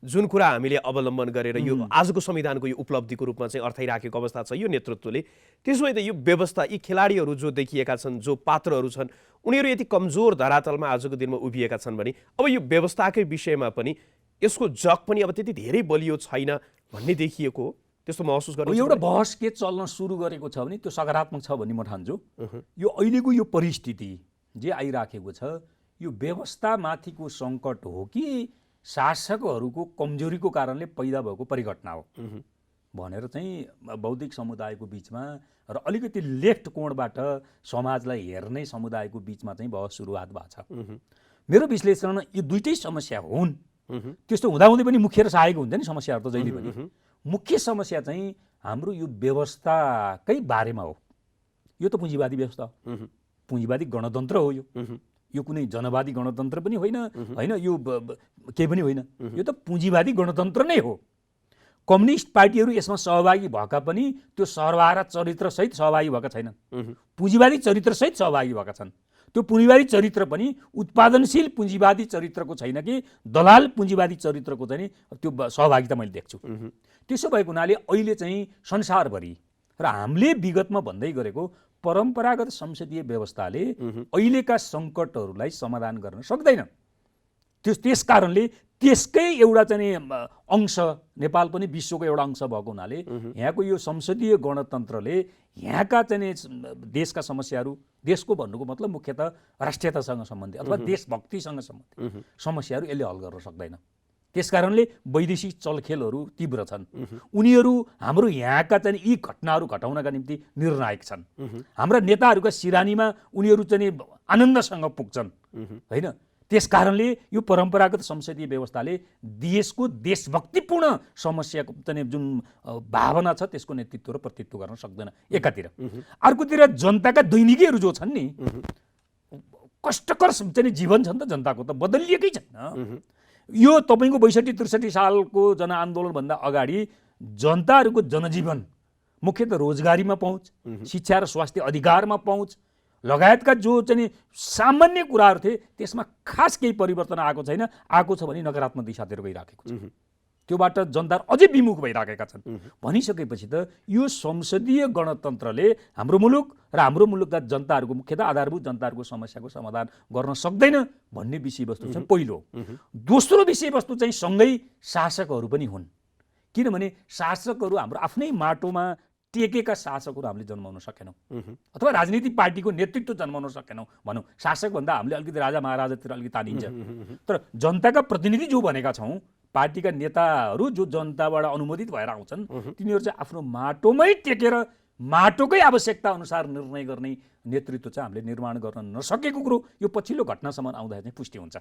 जुन कुरा हामीले अवलम्बन गरेर यो आजको संविधानको यो उपलब्धिको रूपमा चाहिँ अर्थाइराखेको अवस्था छ यो नेतृत्वले, त्यसो भए त यो व्यवस्था, यी खेलाडीहरू जो देखिएका छन्, जो पात्रहरू छन्, उनीहरू यति कमजोर धरातलमा आजको दिनमा उभिएका छन् भने अब यो व्यवस्थाकै विषयमा पनि यसको जग पनि अब त्यति धेरै बलियो छैन भन्ने देखिएको हो। त्यस्तो महसुस गर्नु एउटा बहस के चल्न सुरु गरेको छ भने त्यो सकारात्मक छ भन्ने म ठान्छु। यो अहिलेको यो परिस्थिति जे आइराखेको छ यो व्यवस्थामाथिको सङ्कट हो कि शासकहरूको कमजोरीको कारणले पैदा भएको परिघटना हो भनेर चाहिँ बौद्धिक समुदायको बिचमा र अलिकति लेफ्ट कोणबाट समाजलाई हेर्ने समुदायको बिचमा चाहिँ बहस सुरुवात भएको छ। मेरो विश्लेषण यो दुईटै समस्या हुन्। त्यस्तो हुँदाहुँदै पनि मुख्य र सहायक हुन्छ नि समस्याहरू त जहिले पनि। मुख्य समस्या चाहिँ हाम्रो यो व्यवस्थाकै बारेमा हो। यो त पुँजीवादी व्यवस्था हो, पुँजीवादी गणतन्त्र हो। यो कुनै जनवादी गणतन्त्र पनि होइन, होइन यो केही पनि होइन, यो त पुँजीवादी गणतन्त्र नै हो। कम्युनिस्ट पार्टीहरू यसमा सहभागी भएका पनि त्यो सर्वहारा चरित्रसहित सहभागी भएका छैनन्, पुँजीवादी चरित्रसहित सहभागी भएका छन्। त्यो पुँजीवादी चरित्र पनि उत्पादनशील पुँजीवादी चरित्रको छैन कि दलाल पुँजीवादी चरित्रको चाहिँ त्यो सहभागिता मैले देख्छु। त्यसो भएको हुनाले अहिले चाहिँ संसारभरि र हामीले विगतमा भन्दै गरेको परम्परागत संसदीय व्यवस्थाले अहिलेका सङ्कटहरूलाई समाधान गर्न सक्दैन। त्यस कारणले त्यसकै एउटा चाहिँ अंश नेपाल पनि विश्वको एउटा अंश भएको हुनाले यहाँको यो संसदीय गणतन्त्रले यहाँका चाहिँ देशका समस्याहरू, देशको भन्नुको मतलब मुख्यतः राष्ट्रियतासँग सम्बन्धित अथवा देशभक्तिसँग सम्बन्धित समस्याहरू यसले हल गर्न सक्दैन। त्यसकारणले वैदेशिक चलखेलहरू तीव्र छन्। उनीहरू हाम्रो यहाँका चाहिँ यी घटनाहरू घटाउनका निम्ति निर्णायक छन्। हाम्रा नेताहरूका सिरानीमा उनीहरू चाहिँ आनन्दसँग पुग्छन्, होइन? त्यसकारणले यो परम्परागत संसदीय व्यवस्थाले देशको देशभक्तिपूर्ण समस्याको चाहिँ जुन भावना छ त्यसको नेतृत्व र प्रतित्व गर्न सक्दैन एकातिर। अर्कोतिर जनताका दैनिकीहरू जो छन् नि, कष्टकर चाहिँ जीवन छ नि त जनताको, त बदलिएकै छैन। यो तपाईँको 62-63 सालको जनआन्दोलनभन्दा अगाडि जनताहरूको जनजीवन मुख्यतः रोजगारीमा पहुँच, शिक्षा र स्वास्थ्य अधिकारमा पहुँच लगायतका जो चाहिँ सामान्य कुराहरू थिए त्यसमा खास केही परिवर्तन आएको छैन। आएको छ भने नकारात्मक दिशातिर गइराखेको छ। त्योबाट जनताहरू अझै विमुख भइराखेका छन्। भनिसकेपछि त यो संसदीय गणतन्त्रले हाम्रो मुलुक र हाम्रो मुलुकका जनताहरूको मुख्यतः आधारभूत जनताहरूको समस्याको समाधान गर्न सक्दैन भन्ने विषयवस्तु चाहिँ पहिलो। दोस्रो विषयवस्तु चाहिँ सँगै शासकहरू पनि हुन्, किनभने शासकहरू हाम्रो आफ्नै माटोमा टेकेका शासकहरू हामीले जन्माउन सकेनौँ अथवा राजनीतिक पार्टीको नेतृत्व जन्माउन सकेनौँ भनौँ। शासक भन्दा हामीले अलिकति राजा महाराजातिर अलिकति तानिन्छ, तर जनताका प्रतिनिधि जो भनेका छौँ, पार्टीका नेताहरू जो जनताबाट अनुमोदित भएर आउँछन्, तिनीहरू चाहिँ आफ्नो माटोमै टेकेर माटोकै आवश्यकता अनुसार निर्णय गर्ने नेतृत्व चाहिँ हामीले निर्माण गर्न नसकेको कुरो यो पछिल्लो घटनासम्म आउँदाखेरि चाहिँ पुष्टि हुन्छ।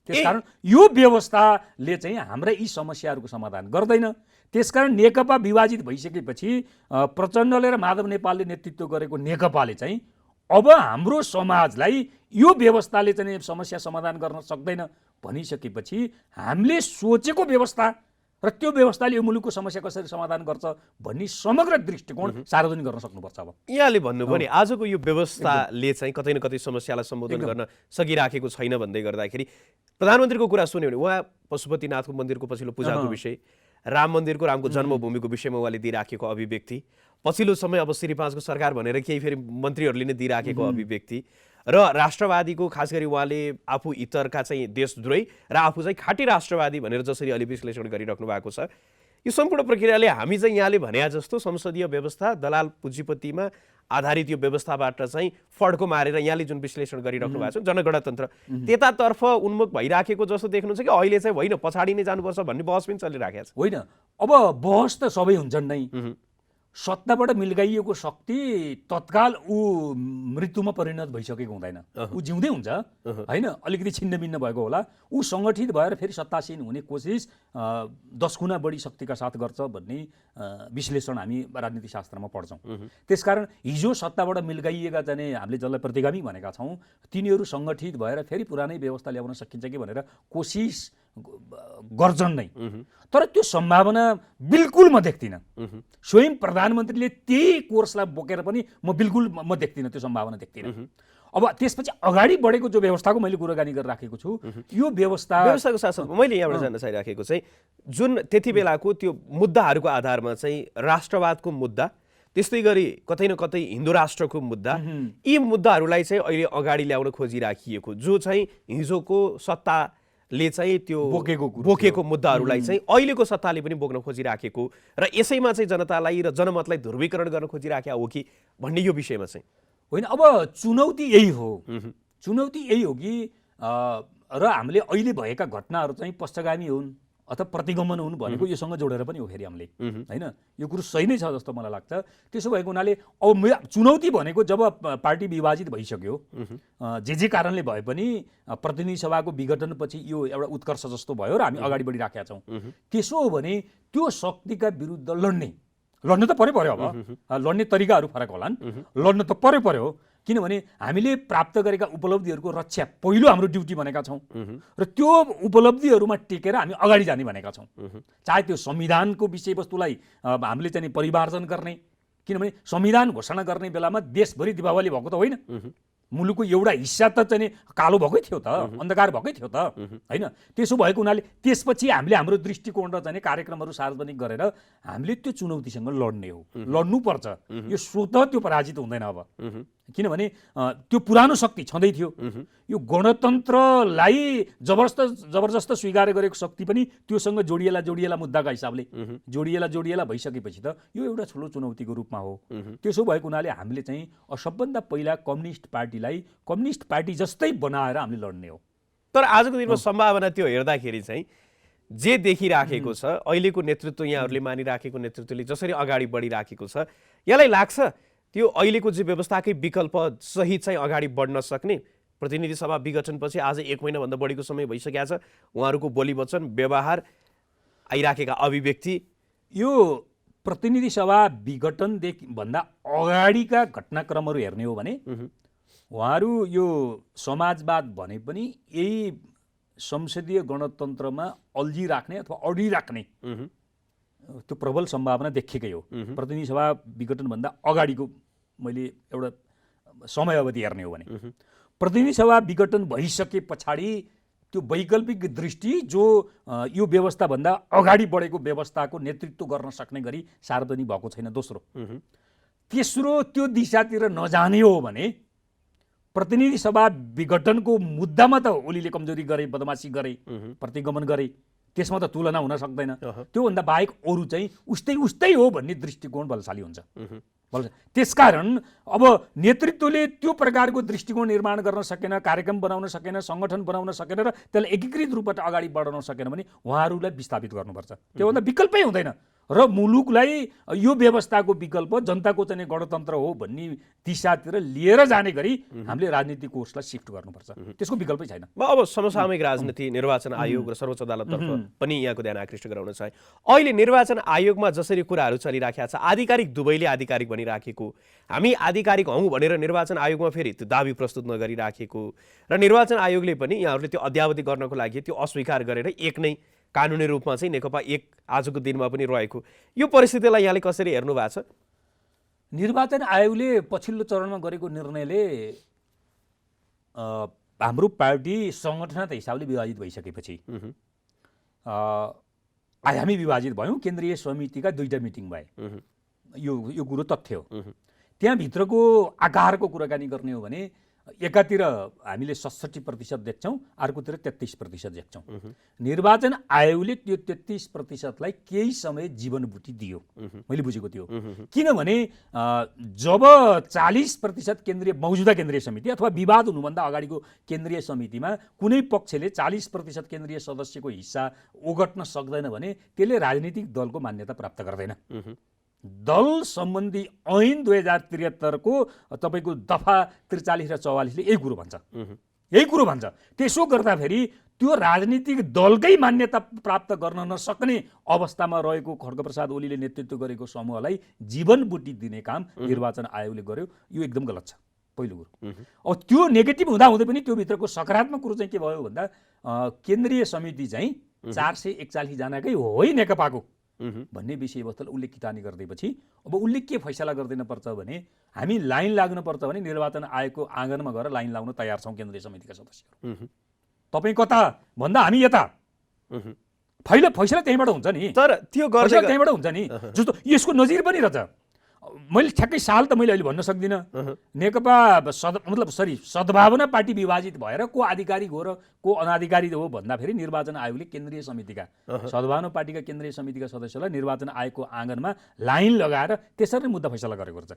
त्यसकारण यो व्यवस्थाले चाहिँ हाम्रा यी समस्याहरूको समाधान गर्दैन। त्यसकारण नेकपा विभाजित भइसकेपछि प्रचण्डले र माधव नेपालले नेतृत्व गरेको नेकपाले चाहिँ अब हाम्रो समाजलाई यो व्यवस्थाले चाहिँ समस्या समाधान गर्न सक्दैन भनिसकेपछि हामीले सोचेको व्यवस्था र त्यो व्यवस्थाले यो मुलुकको समस्या कसरी समाधान गर्छ भन्ने समग्र दृष्टिकोण सार्वजनिक गर्न सक्नुपर्छ। अब यहाँले भन्नुभयो नि आजको यो व्यवस्थाले चाहिँ कतै न कतै समस्यालाई सम्बोधन गर्न सकिराखेको छैन भन्दै गर्दाखेरि प्रधानमन्त्रीको कुरा सुन्यो भने उहाँ पशुपतिनाथको मन्दिरको पछिल्लो पूजाको विषय, राम मन्दिरको, रामको जन्मभूमिको विषयमा उहाँले दिइराखेको अभिव्यक्ति, पछिल्लो समय अब श्री 5 को सरकार भनेर केही फेरि मन्त्रीहरूले नै दिइराखेको अभिव्यक्ति र राष्ट्रवादीको खास गरी उहाँले आफू इतरका चाहिँ देशद्रोही र आफू चाहिँ खाँटी राष्ट्रवादी भनेर जसरी अलि विश्लेषण गरिराख्नु भएको छ, यो सम्पूर्ण प्रक्रियाले हामी चाहिँ यहाँले भने जस्तो संसदीय व्यवस्था दलाल पुँजीपतिमा आधारित यो व्यवस्थाबाट चाहिँ फड्को मारेर यहाँले जुन विश्लेषण गरिराख्नु भएको छ जनगणतन्त्र त्यतातर्फ उन्मुख भइराखेको जस्तो देख्नुहुन्छ कि अहिले चाहिँ होइन पछाडि नै जानुपर्छ भन्ने बहस पनि चलिराखेको छ? होइन, अब बहस त सबै हुन्छन् नै। सत्ताबाट मिल्गाइएको शक्ति तत्काल ऊ मृत्युमा परिणत भइसकेको हुँदैन, ऊ जिउँदै हुन्छ, होइन? अलिकति छिन्नभिन्न भएको होला, ऊ सङ्गठित भएर फेरि सत्तासीन हुने कोसिस 10 गुणा बढी शक्तिका साथ गर्छ भन्ने विश्लेषण हामी राजनीति शास्त्रमा पढ्छौँ। त्यसकारण हिजो सत्ताबाट मिल्गाइएका चाहिँ हामीले जसलाई प्रतिगामी भनेका छौँ तिनीहरू सङ्गठित भएर फेरि पुरानै व्यवस्था ल्याउन सकिन्छ कि भनेर कोसिस गर्छन् नै, तर त्यो सम्भावना बिल्कुल म देख्दिनँ। स्वयं प्रधानमन्त्रीले त्यही कोर्सलाई बोकेर पनि म बिल्कुल देख्दिनँ, त्यो सम्भावना देख्दिनँ। अब त्यसपछि अगाडि बढेको जो व्यवस्थाको मैले कुराकानी गरिराखेको छु, यो व्यवस्थाको साथसाथै मैले यहाँबाट जान्न चाहिराखेको चाहिँ जुन त्यति बेलाको त्यो मुद्दाहरूको आधारमा चाहिँ राष्ट्रवादको मुद्दा, त्यस्तै गरी कतै न कतै हिन्दू राष्ट्रको मुद्दा, यी मुद्दाहरूलाई चाहिँ अहिले अगाडि ल्याउन खोजिराखिएको जो चाहिँ हिजोको सत्ताले चाहिँ त्यो बोकेको मुद्दाहरूलाई चाहिँ अहिलेको सत्ताले पनि बोक्न खोजिराखेको र यसैमा चाहिँ जनतालाई र जनमतलाई ध्रुवीकरण गर्न खोजिराखेको हो कि भन्ने यो विषयमा चाहिँ होइन। अब चुनौती यही हो, चुनौती यही हो कि र हामीले अहिले भएका घटनाहरू चाहिँ पश्चगामी हुन् अथवा प्रतिगमन हुन् भनेको योसँग जोडेर पनि हो फेरि हामीले, होइन? यो कुरो सही नै छ जस्तो मलाई लाग्छ। त्यसो भएको हुनाले अब चुनौती भनेको जब पार्टी विभाजित भइसक्यो, जे कारणले भए पनि प्रतिनिधि सभाको विघटनपछि यो एउटा उत्कर्ष जस्तो भयो र हामी अगाडि बढिराखेका छौँ। त्यसो हो भने त्यो शक्तिका विरुद्ध लड्न त पर्यो, अब लड्ने तरिकाहरू फरक होलान्, लड्न त पर्यो, किनभने हामीले प्राप्त गरेका उपलब्धिहरूको रक्षा पहिलो हाम्रो ड्युटी भनेका छौँ र त्यो उपलब्धिहरूमा टेकेर हामी अगाडि जाने भनेका छौँ। चाहे त्यो संविधानको विषयवस्तुलाई हामीले चाहिँ परिमार्जन गर्ने, किनभने संविधान घोषणा गर्ने बेलामा देशभरि दीपावली भएको त होइन, मुलुकको एउटा हिस्सा त चाहिँ कालो भएकै थियो त, अन्धकार भएकै थियो त, होइन? त्यसो भएको हुनाले त्यसपछि हामीले हाम्रो दृष्टिकोण र चाहिँ कार्यक्रमहरू सार्वजनिक गरेर हामीले त्यो चुनौतीसँग लड्ने हो, लड्नुपर्छ। यो स्वतः त्यो पराजित हुँदैन अब, किनभने त्यो पुरानो शक्ति छँदै थियो। यो गणतन्त्रलाई जबरजस्त स्वीकार गरेको शक्ति पनि त्योसँग जोडिएला मुद्दाका हिसाबले जोडिएला भइसकेपछि त यो एउटा ठुलो चुनौतीको रूपमा हो। त्यसो भएको हुनाले हामीले चाहिँ सबभन्दा पहिला कम्युनिस्ट पार्टीलाई कम्युनिस्ट पार्टी जस्तै बनाएर हामीले लड्ने हो। तर आजको दिनमा सम्भावना त्यो हेर्दाखेरि चाहिँ जे देखिराखेको छ, अहिलेको नेतृत्व यहाँहरूले मानिराखेको नेतृत्वले जसरी अगाडि बढिराखेको छ, यसलाई लाग्छ त्यो अहिलेको जे व्यवस्थाकै विकल्प सहित चाहिँ अगाडि बढ्न सक्ने? प्रतिनिधि सभा विघटनपछि आज 1 महिनाभन्दा बढीको समय भइसकेको छ। उहाँहरूको बोली वचन व्यवहार आइराखेका अभिव्यक्ति, यो प्रतिनिधि सभा विघटनदेखि भन्दा अगाडिका घटनाक्रमहरू हेर्ने हो भने उहाँहरू यो समाजवाद भने पनि यही संसदीय गणतन्त्रमा अल्झिराख्ने अथवा अडिराख्ने त्यो प्रबल सम्भावना देखिएकै हो। प्रतिनिधि सभा विघटनभन्दा अगाडिको मैले एउटा समय अवधि हेर्ने हो भने प्रतिनिधि सभा विघटन भइसके पछाडि त्यो वैकल्पिक दृष्टि जो यो व्यवस्थाभन्दा अगाडि बढेको व्यवस्थाको नेतृत्व गर्न सक्ने गरी सार्वजनिक भएको छैन। दोस्रो, तेस्रो, त्यो दिशातिर नजाने हो भने प्रतिनिधि सभा विघटनको मुद्दामा त ओलीले कमजोरी गरे, बदमासी गरे, प्रतिगमन गरे, त्यसमा त तुलना हुन सक्दैन। त्योभन्दा बाहेक अरू चाहिँ उस्तै हो भन्ने दृष्टिकोण बलशाली हुन्छ। त्यसकारण अब नेतृत्वले त्यो प्रकारको दृष्टिकोण निर्माण गर्न सकेन, कार्यक्रम बनाउन सकेन, सङ्गठन बनाउन सकेन र त्यसलाई एकीकृत रूपबाट अगाडि बढाउन सकेन भने उहाँहरूलाई विस्थापित गर्नुपर्छ। त्योभन्दा विकल्पै हुँदैन। र मुलुकलाई यो व्यवस्थाको विकल्प जनताको चाहिँ गणतन्त्र हो भन्ने दिशातिर लिएर जाने गरी हामीले राजनीतिक कोर्सलाई सिफ्ट गर्नुपर्छ। त्यसको विकल्पै छैन। अब समसामयिक राजनीति, निर्वाचन आयोग र सर्वोच्च अदालततर्फ पनि यहाँको ध्यान आकृष्ट गराउन चाहे। अहिले निर्वाचन आयोगमा जसरी कुराहरू चलिराखेका छ, आधिकारिक दुवैले आधिकारिक भनिराखेको, हामी आधिकारिक हौँ भनेर निर्वाचन आयोगमा फेरि त्यो दाबी प्रस्तुत नगरिराखेको र निर्वाचन आयोगले पनि यहाँहरूले त्यो अद्यावधि गर्नको लागि त्यो अस्वीकार गरेर एक नै कानुनी रूपमा चाहिँ नेकपा एक आजको दिनमा पनि रहेको, यो परिस्थितिलाई यहाँले कसरी हेर्नु भएको छ? निर्वाचन आयोगले पछिल्लो चरणमा गरेको निर्णयले हाम्रो पार्टी सङ्गठनगत हिसाबले विभाजित भइसकेपछि हामी विभाजित भयौँ। केन्द्रीय समितिका 2टा मिटिङ भए, यो कुरो तथ्य हो। त्यहाँभित्रको आकारको कुराकानी गर्ने हो भने एकातिर हामीले 67% देख्छौँ, अर्कोतिर 33% देख्छौँ। निर्वाचन आयोगले त्यो 33%लाई केही समय जीवनभूति दियो, मैले बुझेको त्यो। किनभने जब 40% मौजुदा केन्द्रीय समिति अथवा विवाद हुनुभन्दा अगाडिको केन्द्रीय समितिमा कुनै पक्षले 40% केन्द्रीय सदस्यको हिस्सा ओगट्न सक्दैन भने त्यसले राजनीतिक दलको मान्यता प्राप्त गर्दैन। दल सम्बन्धी ऐन 2073 को तपाईको दफा 43 र 44ले यही कुरो भन्छ। त्यसो गर्दाखेरि त्यो राजनीतिक दलकै मान्यता प्राप्त गर्न नसक्ने अवस्थामा रहेको खड्गप्रसाद ओलीले नेतृत्व गरेको समूहलाई जीवनबुटी दिने काम निर्वाचन आयोगले गर्यो। यो एकदम गलत छ, पहिलो कुरो। अब त्यो नेगेटिभ हुँदै पनि त्यो भित्रको सकारात्मक कुरो चाहिँ के भयो भन्दा केन्द्रीय समिति चाहिँ 441 जनाकै होइ नेकपाको भन्ने विषयवस्तुलाई उसले कितानी गरिदिएपछि अब उसले के फैसला गरिदिन पर्छ भने हामी लाइन लाग्नुपर्छ भने निर्वाचन आयोगको आँगनमा गएर लाइन लाउन तयार छौँ केन्द्रीय समितिका सदस्यहरू। तपाईँ कता भन्दा हामी यता, फैसला त्यहीँबाट हुन्छ नि। तर त्यो त्यहीँबाट हुन्छ नि। जस्तो यसको नजिर पनि रहेछ। मैले ठ्याक्कै साल त मैले अहिले भन्न सक्दिनँ। नेकपा सद्भावना पार्टी विभाजित भएर को आधिकारिक हो र को अनाधिकारिक हो भन्दाखेरि निर्वाचन आयोगले केन्द्रीय समितिका सद्भावना पार्टीका केन्द्रीय समितिका सदस्यलाई निर्वाचन आयोगको आँगनमा लाइन लगाएर त्यसरी मुद्दा फैसला गरेको रहेछ।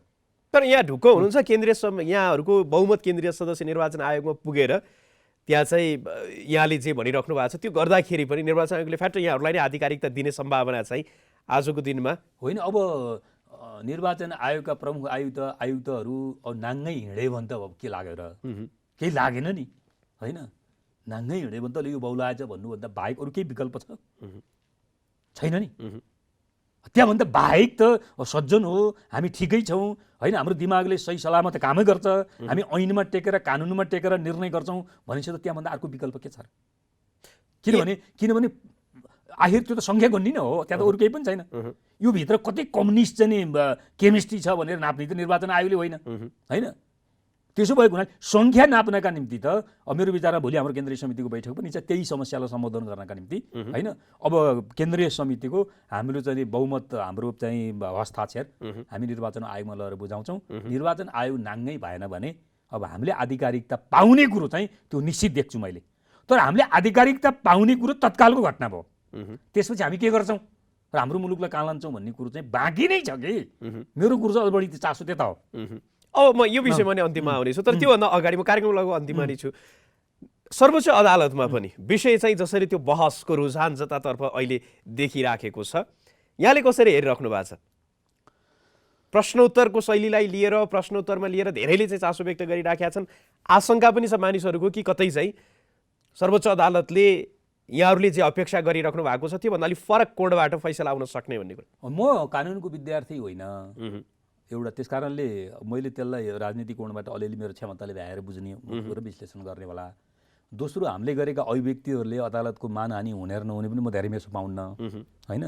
तर यहाँ ढुक्क हुनुहुन्छ यहाँहरूको बहुमत केन्द्रीय सदस्य निर्वाचन आयोगमा पुगेर त्यहाँ चाहिँ यहाँले जे भनिराख्नु भएको छ त्यो गर्दाखेरि पनि निर्वाचन आयोगले फ्याक्ट यहाँहरूलाई नै आधिकारिकता दिने सम्भावना चाहिँ आजको दिनमा होइन। अब निर्वाचन आयोगका प्रमुख आयुक्तहरू नाङ्गै हिँड्यो भने त अब के लाग्यो र? केही लागेन नि, होइन? नाङ्गै हिँड्यो भने त यो बहुलाएछ भन्नुभन्दा बाहेक अरू केही विकल्प छैन नि। त्यहाँभन्दा बाहेक त सज्जन हो, हामी ठिकै छौँ, होइन? हाम्रो दिमागले सही सलामत कामै गर्छ, हामी ऐनमा टेकेर कानुनमा टेकेर निर्णय गर्छौँ भनेपछि त त्यहाँभन्दा अर्को विकल्प के छ र? किनभने आखिर त्यो त सङ्ख्या गन्नी नै हो, त्यहाँ त अरू केही पनि छैन। यो भित्र कति कम्युनिस्ट चाहिँ केमिस्ट्री छ भनेर नाप्ने त निर्वाचन आयोगले होइन, होइन? त्यसो भएको हुनाले सङ्ख्या नाप्नका निम्ति त मेरो विचारमा भोलि हाम्रो केन्द्रीय समितिको बैठक पनि छ त्यही समस्यालाई सम्बोधन गर्नका निम्ति होइन। अब केन्द्रीय समितिको हाम्रो चाहिँ बहुमत हाम्रो चाहिँ हस्ताक्षर हामी निर्वाचन आयोगमा लगेर बुझाउँछौँ। निर्वाचन आयोग नाङ्गै भएन भने अब हामीले आधिकारिकता पाउने कुरो चाहिँ त्यो निश्चित देख्छु मैले। तर हामीले आधिकारिकता पाउने कुरो तत्कालको घटना भयो। त्यसपछि हामी के गर्छौँ र हाम्रो मुलुकलाई कहाँ लान्छौँ भन्ने कुरो चाहिँ बाँकी नै छ कि मेरो कुरो चाहिँ अझ बढी चासो त्यता हो। अब म यो विषयमा नै अन्तिममा आउनेछु, तर त्योभन्दा अगाडि म कार्यक्रम लगभग अन्तिममा नै छु। सर्वोच्च अदालतमा पनि विषय चाहिँ जसरी त्यो बहसको रुझान जतातर्फ अहिले देखिराखेको छ, यहाँले कसरी हेरिराख्नु भएको छ? प्रश्नोत्तरको शैलीलाई लिएर, प्रश्नोत्तरमा लिएर धेरैले चाहिँ चासो व्यक्त गरिराखेका छन्। आशंका पनि छ मानिसहरूको कि कतै चाहिँ सर्वोच्च अदालतले यहाँहरूले जे अपेक्षा गरिराख्नु भएको छ त्योभन्दा अलिक फरक कोणबाट फैसला आउन सक्ने भन्ने कुरा। म कानुनको विद्यार्थी होइन एउटा, त्यस कारणले मैले त्यसलाई राजनीतिक कोणबाट अलिअलि मेरो क्षमताले भ्याएर बुझ्ने र विश्लेषण गर्नेवाला। दोस्रो, हामीले गरेका अभिव्यक्तिहरूले अदालतको मानहानि हुने र नहुने पनि म धेरै मेसो पाउन्न होइन।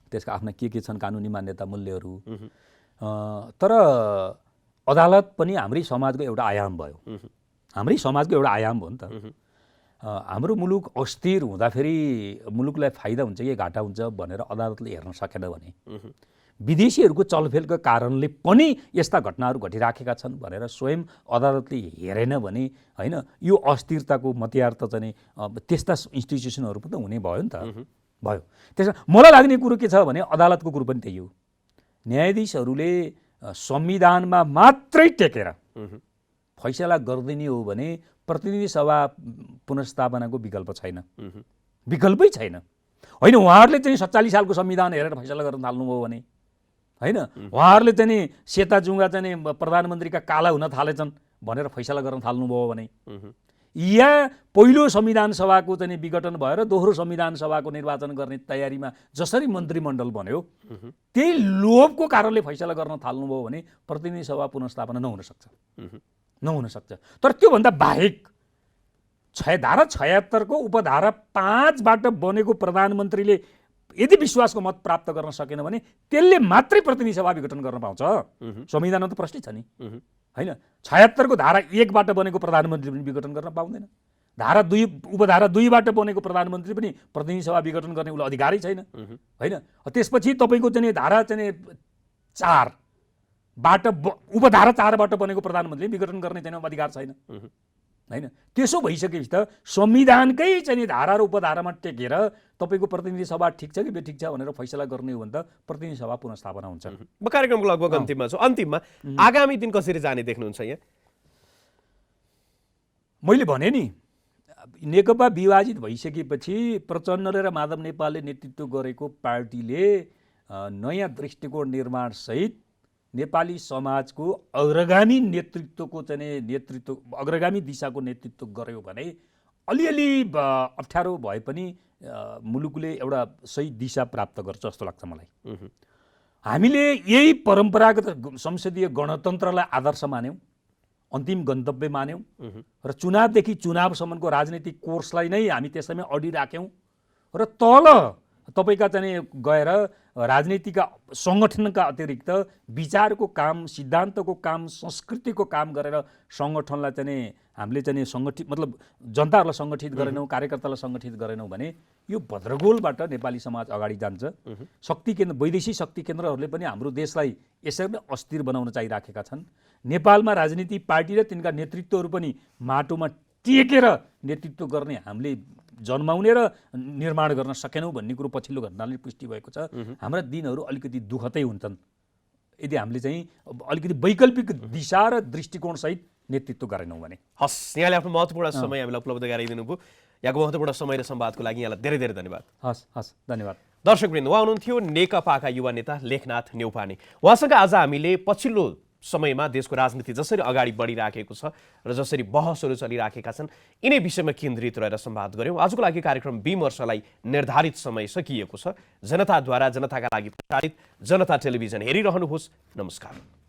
त्यसका आफ्ना के छन् कानुनी मान्यता मूल्यहरू। तर अदालत पनि हाम्रै समाजको एउटा आयाम भयो, हाम्रै समाजको एउटा आयाम हो नि त। हाम्रो मुलुक अस्थिर हुँदाखेरि मुलुकलाई फाइदा हुन्छ कि घाटा हुन्छ भनेर अदालतले हेर्न सकेन भने, विदेशीहरूको चलफेलको कारणले पनि यस्ता घटनाहरू घटिराखेका छन् भनेर स्वयं अदालतले हेरेन भने होइन, यो अस्थिरताको मतियार त चाहिँ त्यस्ता इन्स्टिट्युसनहरू पनि त हुने भयो नि त भयो। त्यसमा मलाई लाग्ने कुरो के छ भने अदालतको कुरो पनि त्यही हो। न्यायाधीशहरूले संविधानमा मात्रै टेकेर फैसला गरिदिने हो भने प्रतिनिधि सभा पुनर्स्थापनाको विकल्प छैन, विकल्पै छैन होइन। उहाँहरूले चाहिँ 47 सालको संविधान हेरेर फैसला गर्न थाल्नुभयो भने होइन, उहाँहरूले चाहिँ सेता जुङ्गा चाहिँ प्रधानमन्त्रीका काला हुन थालेछन् भनेर फैसला गर्न थाल्नुभयो भने, या पहिलो संविधान सभाको चाहिँ विघटन भएर दोस्रो संविधान सभाको निर्वाचन गर्ने तयारीमा जसरी मन्त्रीमण्डल बन्यो त्यही लोभको कारणले फैसला गर्न थाल्नुभयो भने प्रतिनिधि सभा पुनर्स्थापना नहुन सक्छ। तर त्योभन्दा बाहेक धारा 76 को उपधारा 5बाट बनेको प्रधानमन्त्रीले यदि विश्वासको मत प्राप्त गर्न सकेन भने त्यसले मात्रै प्रतिनिधि सभा विघटन गर्न पाउँछ। संविधानमा त प्रश्नै छ नि होइन। 76 को धारा 1बाट बनेको प्रधानमन्त्री पनि विघटन गर्न पाउँदैन। उपधारा 2बाट बनेको प्रधानमन्त्री पनि प्रतिनिधि सभा विघटन गर्ने उसलाई अधिकारै छैन होइन। त्यसपछि तपाईँको चाहिँ धारा 4बाट उपधारा 4बाट बनेको प्रधानमन्त्रीले विघटन गर्ने चाहिँ अधिकार छैन होइन। त्यसो भइसकेपछि त संविधानकै चाहिँ धारा र उपधारामा टेकेर तपाईँको प्रतिनिधि सभा ठिक छ कि बेठिक छ भनेर फैसला गर्ने हो भने त प्रतिनिधि सभा पुनर्स्थापना हुन्छ। म कार्यक्रमको लगभग अन्तिममा छु। अन्तिममा आगामी दिन कसरी जाने देख्नुहुन्छ यहाँ? मैले भने नि नेकपा विभाजित भइसकेपछि प्रचण्डले र माधव नेपालले नेतृत्व गरेको पार्टीले नयाँ दृष्टिकोण निर्माण सहित नेपाली समाजको अग्रगामी अग्रगामी दिशाको नेतृत्व गर्यो भने अलिअलि अप्ठ्यारो भए पनि मुलुकले एउटा सही दिशा प्राप्त गर्छ जस्तो लाग्छ मलाई। हामीले यही परम्परागत संसदीय गणतन्त्रलाई आदर्श मान्यौँ, अन्तिम गन्तव्य मान्यौँ र चुनावदेखि चुनावसम्मको राजनीतिक कोर्सलाई नै हामी त्यसैमा अडिराख्यौँ र तल तपाईँका चाहिँ गएर राजनीतिका सङ्गठनका अतिरिक्त विचारको काम, सिद्धान्तको काम, संस्कृतिको काम गरेर सङ्गठनलाई चाहिँ हामीले चाहिँ सङ्गठित मतलब जनताहरूलाई सङ्गठित गरेनौँ, कार्यकर्तालाई सङ्गठित गरेनौँ भने यो भद्रगोलबाट नेपाली समाज अगाडि जान्छ। शक्ति केन्द्र, वैदेशिक शक्ति केन्द्रहरूले पनि हाम्रो देशलाई यसरी नै अस्थिर बनाउन चाहिराखेका छन्। नेपालमा राजनीतिक पार्टी र तिनका नेतृत्वहरू पनि माटोमा टेकेर नेतृत्व गर्ने हामीले जन्माउने र निर्माण गर्न सकेनौँ भन्ने कुरो पछिल्लो घटनाले पुष्टि भएको छ। हाम्रा दिनहरू अलिकति दुःखदै हुन्छन् यदि हामीले चाहिँ अलिकति वैकल्पिक दिशा र दृष्टिकोणसहित नेतृत्व गरेनौँ भने। हस्, यहाँले आफ्नो महत्त्वपूर्ण समय हामीलाई उपलब्ध गराइदिनु भयो। यहाँको महत्त्वपूर्ण समय र संवादको लागि यहाँलाई धेरै धेरै धन्यवाद। हस्, धन्यवाद। दर्शकवृन्द, उहाँ हुनुहुन्थ्यो नेकपाका युवा नेता लेखनाथ न्यौपाने। उहाँसँग आज हामीले पछिल्लो समयमा देशको राजनीति जसरी अगाडि बढिराखेको छ र जसरी बहसहरू चलिराखेका छन् यिनै विषयमा केन्द्रित रहेर संवाद गऱ्यौँ। आजको लागि कार्यक्रम विमर्शलाई निर्धारित समय सकिएको छ। जनताद्वारा जनताका लागि प्रसारित जनता टेलिभिजन हेरिरहनुहोस्। नमस्कार।